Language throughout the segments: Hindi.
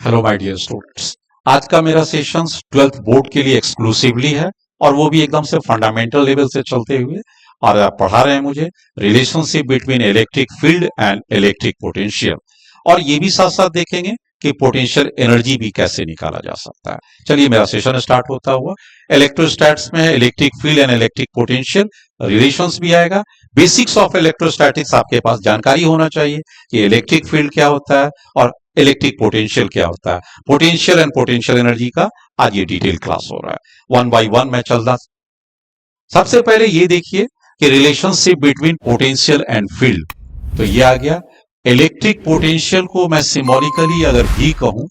Hello my dear students. आज का मेरा सेशंस 12th बोर्ड के लिए एक्सक्लूसिवली है और वो भी एकदम से फंडामेंटल लेवल से चलते हुए। और आप पढ़ा रहे हैं मुझे relationship between electric field and electric potential, और ये भी साथ साथ देखेंगे कि पोटेंशियल एनर्जी भी कैसे निकाला जा सकता है। चलिए मेरा सेशन स्टार्ट होता हुआ। इलेक्ट्रोस्टैट्स में है electric field and electric potential, relations भी आएगा। बेसिक्स ऑफ इलेक्ट्रोस्टैटिक्स आपके पास जानकारी होना चाहिए कि इलेक्ट्रिक फील्ड क्या होता है और इलेक्ट्रिक पोटेंशियल क्या होता है। पोटेंशियल एंड पोटेंशियल एनर्जी का आज ये डिटेल क्लास हो रहा है। वन बाय वन मैं चल रहा। सबसे पहले ये देखिए कि relationship between potential and field, तो ये आ गया। इलेक्ट्रिक पोटेंशियल को मैं सिंबॉलिकली अगर भी कहूं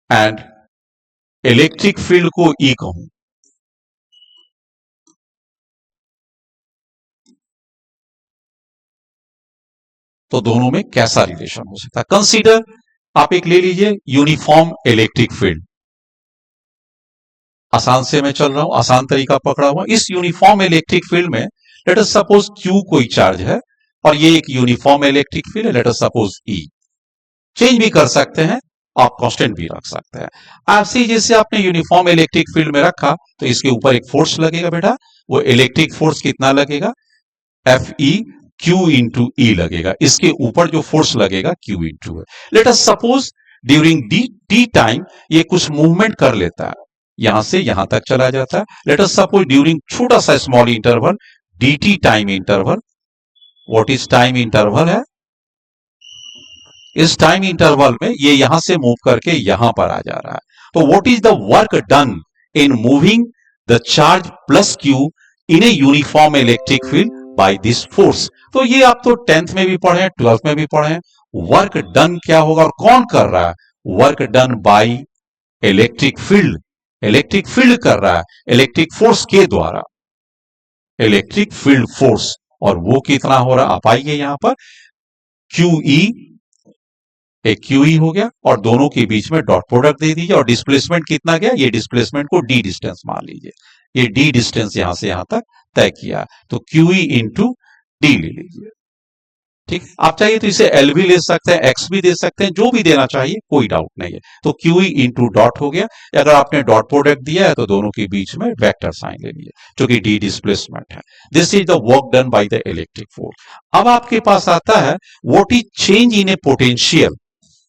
एंड इलेक्ट्रिक फील्ड को ई कहूं, तो दोनों में कैसा रिलेशन हो सकता है। कंसीडर, आप एक ले लीजिए यूनिफॉर्म इलेक्ट्रिक फील्ड। आसान से मैं चल रहा हूं, आसान तरीका पकड़ा हुआ। इस यूनिफॉर्म इलेक्ट्रिक फील्ड में लेट अस सपोज Q कोई चार्ज है और ये एक यूनिफॉर्म इलेक्ट्रिक फील्ड है, let us suppose E। Change भी कर सकते हैं, आप कांस्टेंट भी रख सकते हैं। आपसे जैसे आपने यूनिफॉर्म इलेक्ट्रिक फील्ड में रखा तो इसके ऊपर एक फोर्स लगेगा बेटा। वो इलेक्ट्रिक फोर्स कितना लगेगा? Fe Q इंटू ई लगेगा। इसके ऊपर जो फोर्स लगेगा Q इंटू है। Let us suppose during T time ये कुछ मूवमेंट कर लेता है, यहां से यहां तक चला जाता है। लेट अस सपोज ड्यूरिंग छोटा सा small interval dt time interval. What is time interval है? इस टाइम इंटरवल में ये यहां से मूव करके यहां पर आ जा रहा है। तो what is the work done in moving the charge plus Q in a uniform electric field by this force. तो ये आप तो 10th में भी पढ़े हैं, 12th में भी पढ़े हैं। वर्क डन क्या होगा और कौन कर रहा है? Work done by electric field. Electric field कर रहा है इलेक्ट्रिक फोर्स के द्वारा, इलेक्ट्रिक फील्ड फोर्स। और वो कितना हो रहा है? आप आइए यहां पर QE, एक QE हो गया और दोनों के बीच में डॉट प्रोडक्ट दे दीजिए। और डिस्प्लेसमेंट कितना गया? ये डिस्प्लेसमेंट को d डिस्टेंस मान लीजिए। ये d डिस्टेंस यहां से यहां तक तय किया, तो QE इंटू डी ले लीजिए। ठीक, आप चाहिए तो इसे L भी ले सकते हैं, X भी दे सकते हैं, जो भी देना चाहिए, कोई डाउट नहीं है। तो QE इंटू डॉट हो गया। अगर आपने डॉट प्रोडक्ट दिया है तो दोनों के बीच में वेक्टर साइन ले लीजिए, जो कि d डिस्प्लेसमेंट है। This is the work done by the electric force. अब आपके पास आता है what is change in a potential.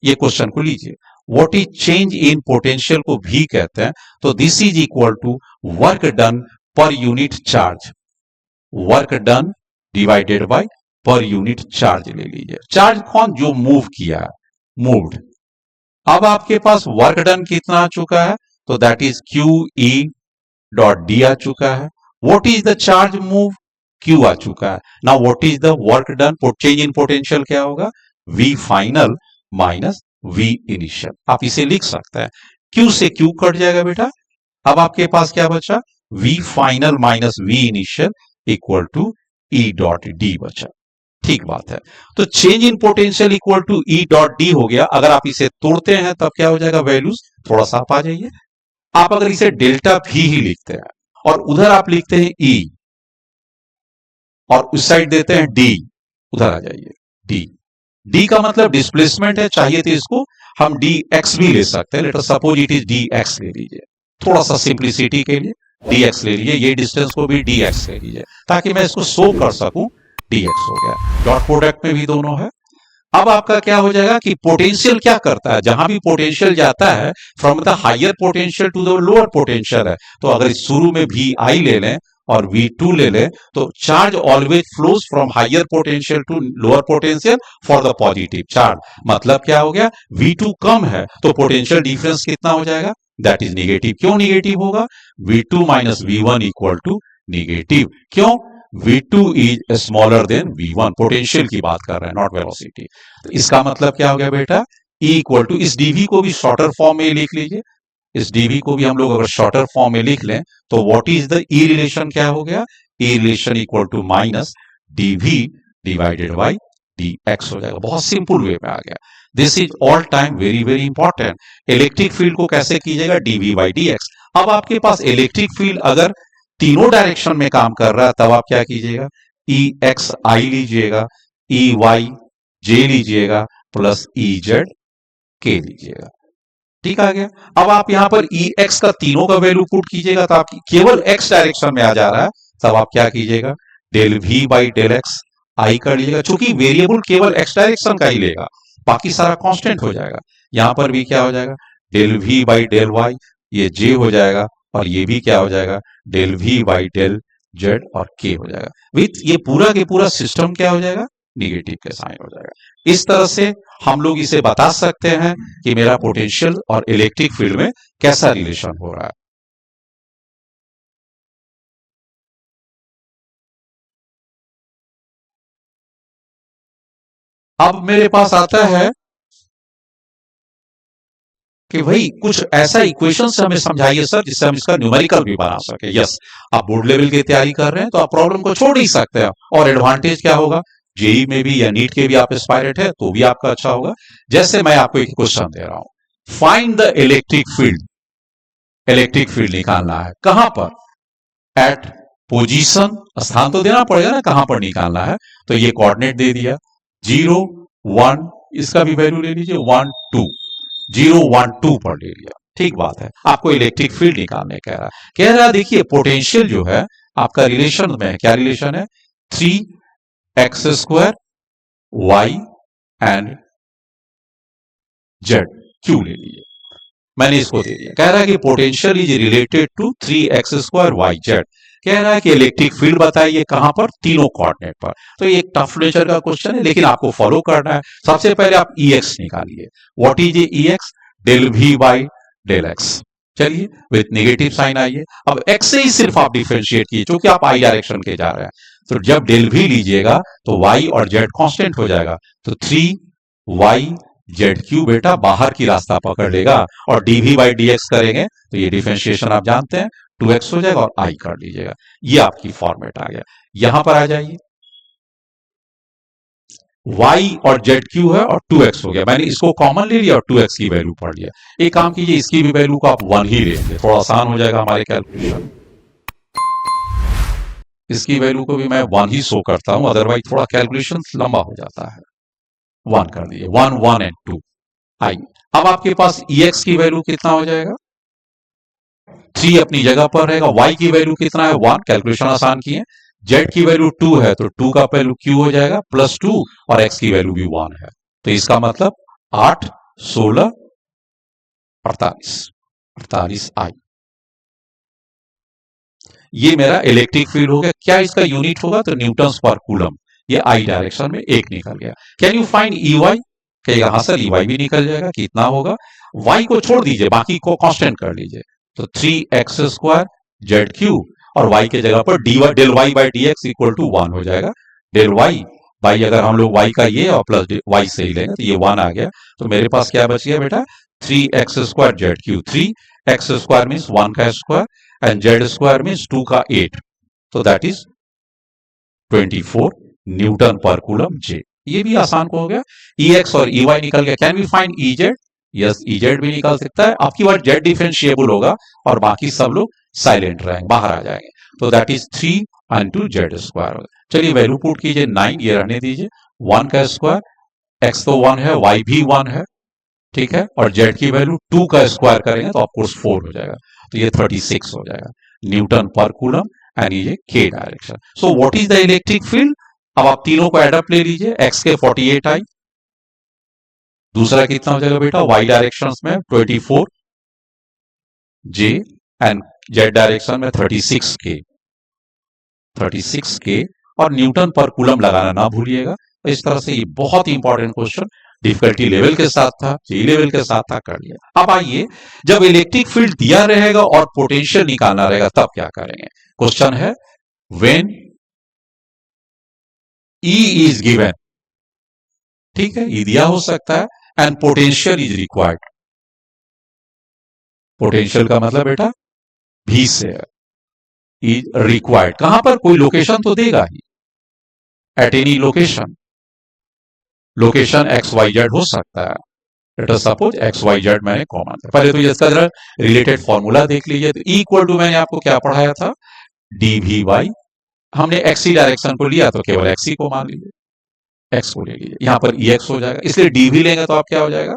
ये क्वेश्चन को लीजिए, what is change in potential को भी कहते हैं। तो this is equal to work done per unit charge. Work done divided by per unit charge ले लीजिए। चार्ज कौन? जो मूव किया है, मूव्ड। अब आपके पास वर्क डन कितना आ चुका है? तो that is QE dot D आ चुका है। What is the charge move? Q आ चुका है। Now what is the work done? Change in potential क्या होगा? V final minus V initial. आप इसे लिख सकते हैं, Q से Q कट जाएगा बेटा। अब आपके पास क्या बचा? V final minus V initial equal to E dot d बचा। ठीक बात है। तो change in potential equal to E dot d हो गया। अगर आप इसे तोड़ते हैं तब क्या हो जाएगा? वैल्यूज थोड़ा सा आप आ जाइए। आप अगर इसे डेल्टा V ही लिखते हैं और उधर आप लिखते हैं E और उस साइड देते हैं D, उधर आ जाइए D। D का मतलब डिस्प्लेसमेंट है, चाहिए तो इसको हम dx भी ले सकते हैं। Late us suppose it is dx ले लीजिए, थोड़ा सा सिंप्लिसिटी के लिए dx ले लीजिए। ये डिस्टेंस को भी dx ले लीजिए ताकि मैं इसको शो कर सकूं। dx हो गया, डॉट प्रोडक्ट में भी दोनों है। अब आपका क्या हो जाएगा कि पोटेंशियल क्या करता है? जहां भी पोटेंशियल जाता है from the higher potential to the lower potential है। तो अगर शुरू में Vi ले लें और V2 ले लें तो charge always flows from higher potential to lower potential for the positive charge. मतलब क्या हो गया? V2 कम है तो पोटेंशियल डिफरेंस कितना हो जाएगा? That is negative. क्यों निगेटिव होगा? V2 minus V1 equal to negative. क्यों? V2 is smaller than V1। Potential की बात कर रहे हैं, नॉट वेलोसिटी। तो इसका मतलब क्या हो गया बेटा? E इक्वल टू, इस dV को भी शॉर्टर फॉर्म में लिख लीजिए। इस dV को भी हम लोग अगर शॉर्टर फॉर्म में लिख लें तो what is the E relation क्या हो गया? E relation equal to minus dV divided by dx हो जाएगा। बहुत सिंपल वे में आ गया। This is all time very very important. Electric field को कैसे कीजिएगा? dV by dx। अब आपके पास इलेक्ट्रिक फील्ड अगर तीनों डायरेक्शन में काम कर रहा है तब आप क्या कीजिएगा? EXI लीजिएगा, EYJ लीजिएगा, प्लस ई जेड के लीजिएगा। ठीक आ गया। अब आप यहां पर ई एक्स का तीनों का वैल्यू पुट कीजिएगा तो आपकी केवल एक्स डायरेक्शन में आ जा रहा है, तब आप क्या कीजिएगा, del V by del X I कर लीजिएगा। चूंकि वेरिएबल केवल एक्स डायरेक्शन का ही लेगा, बाकी सारा कांस्टेंट हो जाएगा। यहां पर भी क्या हो जाएगा, del V by del Y, ये जे हो जाएगा, और ये भी क्या हो जाएगा, del V by del Z और के हो जाएगा। विथ ये पूरा के पूरा सिस्टम क्या हो जाएगा, निगेटिव के साइन हो जाएगा। इस तरह से हम लोग इसे बता सकते हैं कि मेरा पोटेंशियल और इलेक्ट्रिक फील्ड में कैसा रिलेशन हो रहा है। अब मेरे पास आता है कि भाई कुछ ऐसा इक्वेशन से हमें समझाइए सर जिससे हम इसका न्यूमेरिकल भी बना सके। यस, आप बोर्ड लेवल की तैयारी कर रहे हैं तो आप प्रॉब्लम को छोड़ ही सकते हैं, और एडवांटेज क्या होगा, जेई में भी या नीट के भी आप एस्पायरेट है तो भी आपका अच्छा होगा। जैसे मैं आपको एक क्वेश्चन दे रहा हूं, find the electric field. Electric field निकालना है कहां पर, एट पोजीशन, स्थान तो देना पड़ेगा ना कहां पर निकालना है, तो ये कोऑर्डिनेट दे दिया 0 1, इसका भी वैल्यू ले लीजिए 1 2, 0 1 2 पर ले लिया। ठीक बात है, आपको इलेक्ट्रिक फील्ड निकालने कह रहा है देखिए पोटेंशियल जो है आपका रिलेशन में क्या रिलेशन है, 3x² y and z Q ले लीजिए। मैंने इसको दे दिया, कह रहा है कि potential is related to 3x² yz। कह रहा है कि इलेक्ट्रिक फील्ड बताइए कहां पर, तीनों कोऑर्डिनेट पर। तो ये एक टफ नेचर का क्वेश्चन है, लेकिन आपको फॉलो करना है। सबसे पहले आप ई एक्स निकालिए। What is E X, del V by del X. चलिए विथ नेगेटिव साइन आइए। अब एक्स से ही सिर्फ आप डिफरेंशिएट कीजिए, क्योंकि आप आई डायरेक्शन के जा रहे हैं। तो जब डेल वी लीजिएगा तो वाई और जेड कांस्टेंट हो जाएगा, तो 3y जेड क्यू बेटा बाहर की रास्ता पकड़ लेगा, और डीवी बाई डी एक्स करेंगे तो ये डिफरेंशिएशन आप जानते हैं 2x हो जाएगा, और आई कर लीजिएगा। ये आपकी फॉर्मेट आ गया। यहां पर आ जाइए, y और जेड क्यू है और 2x हो गया, मैंने इसको कॉमन ले लिया और 2x की वैल्यू पढ़ लिया। एक काम कीजिए, इसकी भी वैल्यू को आप 1 ही लेंगे, थोड़ा आसान हो जाएगा हमारे कैलकुलेशन। इसकी वैल्यू को भी मैं 1 ही शो करता हूं, अदरवाइज थोड़ा कैलकुलेशन लंबा हो जाता है। 1 कर दिए, 1 1 एंड 2 आई। अब आपके पास ex की वैल्यू कितना हो जाएगा, 3 अपनी जगह पर रहेगा। y की वैल्यू कितना है, 1, कैलकुलेशन आसान की है। z की वैल्यू 2 है, तो 2 का वैल्यू q हो जाएगा प्लस 2, और x की वैल्यू भी 1 है। तो इसका मतलब 8 16 48 48 आई। ये मेरा इलेक्ट्रिक फील्ड हो गया। क्या इसका यूनिट होगा, तो न्यूटन्स पर कूलम। ये आई डायरेक्शन में एक निकल गया। Can you find E Y, कहेगा हाँ सर ई वाई भी निकल जाएगा, कितना होगा, y को छोड़ दीजिए, बाकी को कांस्टेंट कर लीजिए। तो 3x² जेड क्यू, और y के जगह पर d Y del Y by d X equal to 1 हो जाएगा। डेल वाई बाई, अगर हम लोग y का ये और प्लस y से ही लेंगे तो ये 1 आ गया। तो मेरे पास क्या बच गया बेटा, 3x² Z Q, 3x² means 1 का स्क्वायर, एंड z² मीन्स 2 का 8, तो दैट इज 24 न्यूटन पर कूलम जे। ये भी आसान को हो गया। ई एक्स और ई वाई निकल गया। Can we find E Z, yes E Z भी निकल सकता है। आपकी बार जेड डिफरेंशिएबल होगा और बाकी सब लोग साइलेंट रहेंगे, बाहर आ जाएंगे। तो that is 3 into Z square होगा। चलिए वैल्यू पुट कीजिए, 9, ये रहने दीजिए, 1 का स्क्वायर, एक्स तो 1 है, वाई भी 1 है, ठीक है, और जेड की वैल्यू 2 का स्क्वायर करेंगे तो ऑफकोर्स 4 हो जाएगा, तो ये 36 हो जाएगा न्यूटन पर कूलम, एंड ये के direction. So what is the electric field. अब आप तीनों को एडअप ले लीजिए, एक्स के 48 आई, दूसरा कितना हो जाएगा बेटा, वाई डायरेक्शन में 24 जे, एंड जेड डायरेक्शन में 36 के, और न्यूटन पर कूलम लगाना ना भूलिएगा। तो इस तरह से ये बहुत ही इंपॉर्टेंट क्वेश्चन डिफिकल्टी लेवल के साथ था, जी लेवल के साथ था, कर लिया। अब आइए, जब इलेक्ट्रिक फील्ड दिया रहेगा और पोटेंशियल निकालना रहेगा तब क्या करेंगे। क्वेश्चन है, व्हेन E इज गिवन, ठीक है, ई दिया हो सकता है, and potential is required. Potential का मतलब बेटा भी से है, इज रिक्वायर्ड, कहां पर, कोई लोकेशन तो देगा ही, at any location, location X Y Z हो सकता है। Let us suppose X Y Z मैंने कॉमन था। पहले तो इसका जरा रिलेटेड फॉर्मूला देख लीजिए। तो इक्वल टू मैंने आपको क्या पढ़ाया था, डी वी वाई, हमने एक्सी डायरेक्शन को लिया तो केवल एक्सी को मान लीजिए, एक्स को ले लीजिए, यहां पर ई एक्स हो जाएगा, इसलिए डी भी लेंगे तो आप क्या हो जाएगा,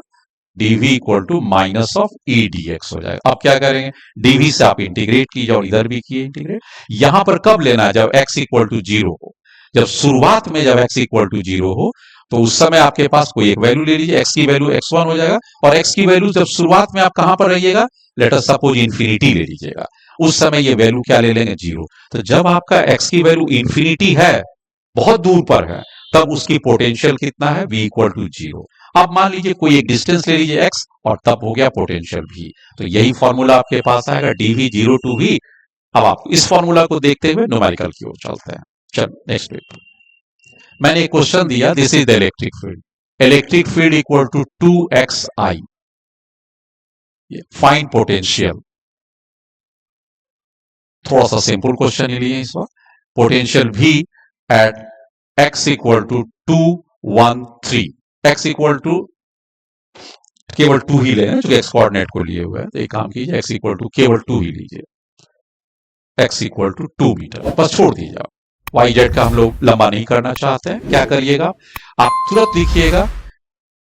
dv equal to minus of E d X हो जाएगा। अब क्या करेंगे, dv से आप इंटीग्रेट कीजिए और इधर भी किए इंटीग्रेट। यहां पर कब लेना है, जब x इक्वल टू जीरो हो, जब शुरुआत में जब x इक्वल टू जीरो हो तो उस समय आपके पास कोई एक वैल्यू ले लीजिए, x की वैल्यू x1 हो जाएगा, और x की वैल्यू जब शुरुआत में आप कहां पर रहिएगा, लेट अस सपोज इंफिनिटी ले लीजिएगा, उस समय ये वैल्यू क्या ले लेंगे, जीरो। तो जब आपका x की वैल्यू इंफिनिटी है, बहुत दूर पर है, तब उसकी पोटेंशियल कितना है, v इक्वल टू जीरो। अब मान लीजिए कोई एक डिस्टेंस ले लीजिए x, और तब हो गया पोटेंशियल v। तो यही फॉर्मूला आपके पास आएगा, dv जीरो टू v। अब आप इस फॉर्मूला को देखते हुए न्यूमेरिकल की ओर चलते हैं। चलो नेक्स्ट पेज, मैंने एक क्वेश्चन दिया, this is the electric field, electric field equal to 2xi, find potential. थोड़ा सा सिंपल क्वेश्चन ही लिए इस वक्त, potential v at x equal to 213, x equal to केवल 2 ही ले रहे हैं, जो एक्स कोऑर्डिनेट को लिए हुए हैं, तो एक काम कीजिए, x इक्वल टू केवल 2 ही लीजिए, x इक्वल टू 2 मीटर, बस छोड़ दीजिए आप, वाई जेड का हम लोग लंबा नहीं करना चाहते हैं। क्या करिएगा, आप तुरंत लिखिएगा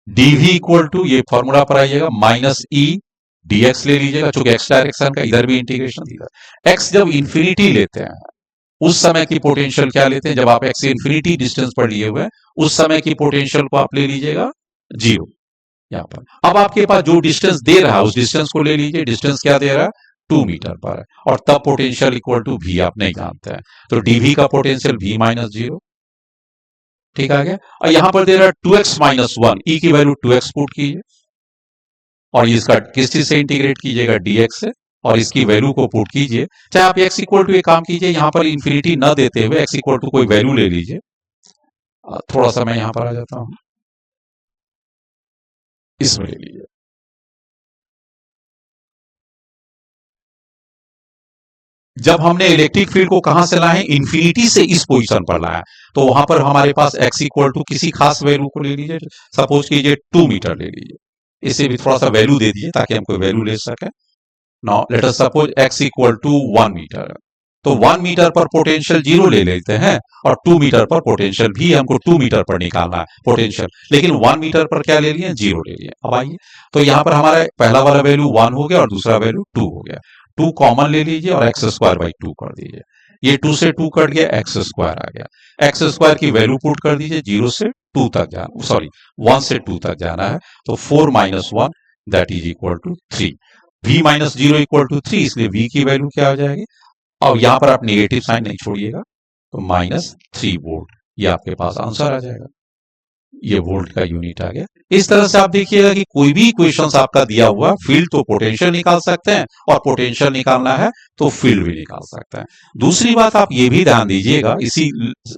dv इक्वल टू, ये फॉर्मूला पर आइएगा, माइनस ई dx ले लीजिएगा, चूंकि x डायरेक्शन का इधर भी इंटीग्रेशन दिया, x जब इंफिनिटी लेते हैं उस समय की पोटेंशियल क्या लेते हैं, जब आप x इंफिनिटी डिस्टेंस पर लिए हुए हैं उस समय की पोटेंशियल को आप ले लीजिएगा जीरो यहां पर। अब आपके पास जो डिस्टेंस दे रहा है उस डिस्टेंस को ले लीजिए, डिस्टेंस क्या दे रहा है, 2 मीटर पर है, और तब पोटेंशियल इक्वल टू v आप नहीं जानते हैं, तो dv का पोटेंशियल v माइनस जीरो, ठीक आ गया। और यहां पर दे रहा है 2x माइनस 1, ई की वैल्यू 2x पुट कीजिए, और इसका किस चीज से इंटीग्रेट कीजिएगा, dx से, और इसकी वैल्यू को पुट कीजिए। चाहे आप x इक्वल टू एक काम कीजिए, यहां पर इंफिनिटी न देते हुए x इक्वल टू कोई वैल्यू ले लीजिए। थोड़ा सा मैं यहां पर आ जाता हूं, इसमें ले लीजिए, जब हमने इलेक्ट्रिक फील्ड को कहां से लाए, इंफिनिटी से इस पोजीशन पर लाया, तो वहां पर हमारे पास x इक्वल टू किसी खास वैल्यू को ले लीजिए, सपोज कीजिए 2 मीटर ले लीजिए, इसे भी थोड़ा सा वैल्यू दे दीजिए ताकि हम कोई वैल्यू ले सके। Now let us suppose x equal to 1 metre, तो 1 मीटर पर पोटेंशियल जीरो ले लेते हैं, और 2 मीटर पर पोटेंशियल भी हमको 2 मीटर पर निकालना है पोटेंशियल, लेकिन 1 मीटर पर क्या ले लिए, जीरो ले लिए। अब आइए, तो यहां पर हमारा पहला वाला वैल्यू 1 हो गया और दूसरा वैल्यू 2 हो गया, 2 कॉमन ले लीजिए और एक्स स्क्वायर बाई 2 कर दीजिए, ये 2 से 2 कट गया, एक्स स्क्वायर आ गया, एक्स स्क्वायर की वैल्यू पुट कर दीजिए, 0 से 2 तक जाना, सॉरी 1 से 2 तक जाना है, तो 4 minus 1 that is equal to 3, v minus 0 equal to 3, इसलिए v की वैल्यू क्या हो जाएगी, और यहां पर आप नेगेटिव साइन नहीं छोड़िएगा, तो माइनस 3 वोल्ट, ये आपके पास आंसर आ जाएगा, ये वोल्ट का यूनिट आ गया। इस तरह से आप देखिएगा कि कोई भी इक्वेशंस आपका दिया हुआ, फील्ड तो पोटेंशियल निकाल सकते हैं, और पोटेंशियल निकालना है तो फील्ड भी निकाल सकते हैं। दूसरी बात आप ये भी ध्यान दीजिएगा इसी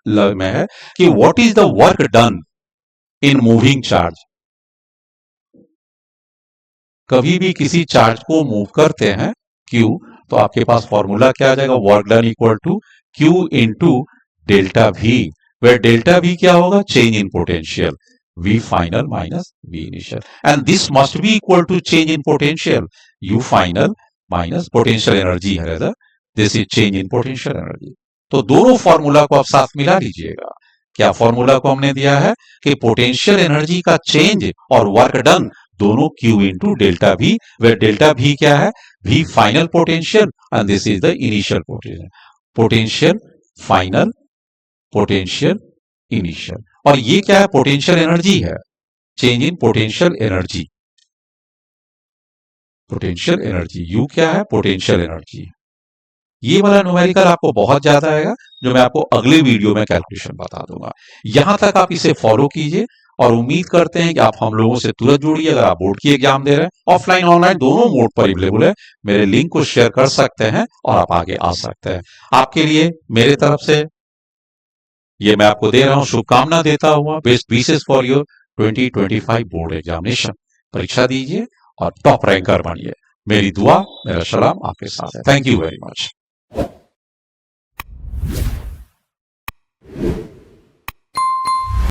में है कि what is the work done in moving charge. कभी भी किसी चार्ज को मूव करते हैं Q, तो आपके पास फॉर्मूला क्या आ जाएगा, work done equal to Q into delta V, where delta V क्या होगा, change in potential, V final minus V initial, and this must be equal to change in potential, U final minus potential energy है rather, this is change in potential energy। तो दोनों फॉर्मूला को आप साथ मिला लीजिएगा। क्या फॉर्मूला को हमने दिया है कि पोटेंशियल एनर्जी का चेंज और वर्क डन दोनों Q into delta V, where delta V क्या है, V final potential and this is the initial potential, potential final, potential initial, और ये क्या है, पोटेंशियल एनर्जी है, change in potential energy, potential energy, you क्या है, पोटेंशियल एनर्जी। ये वाला न्यूमेरिकल आपको बहुत ज्यादा आएगा, जो मैं आपको अगले वीडियो में कैलकुलेशन बता दूंगा। यहां तक आप इसे फॉलो कीजिए, और उम्मीद करते हैं कि आप हम लोगों से तुरंत जुड़िए। अगर आप बोर्ड की एग्जाम दे रहे हैं, ऑफलाइन ऑनलाइन दोनों मोड पर अवेलेबल है, मेरे लिंक को शेयर कर सकते हैं और आप आगे आ सकते हैं। आपके लिए मेरे तरफ से ये मैं आपको दे रहा हूं, शुभकामना देता हुआ, best wishes for your 2025 board examination. परीक्षा दीजिए और टॉप रैंकर बनिए। मेरी दुआ, मेरा सलाम आपके साथ है। Thank you very much.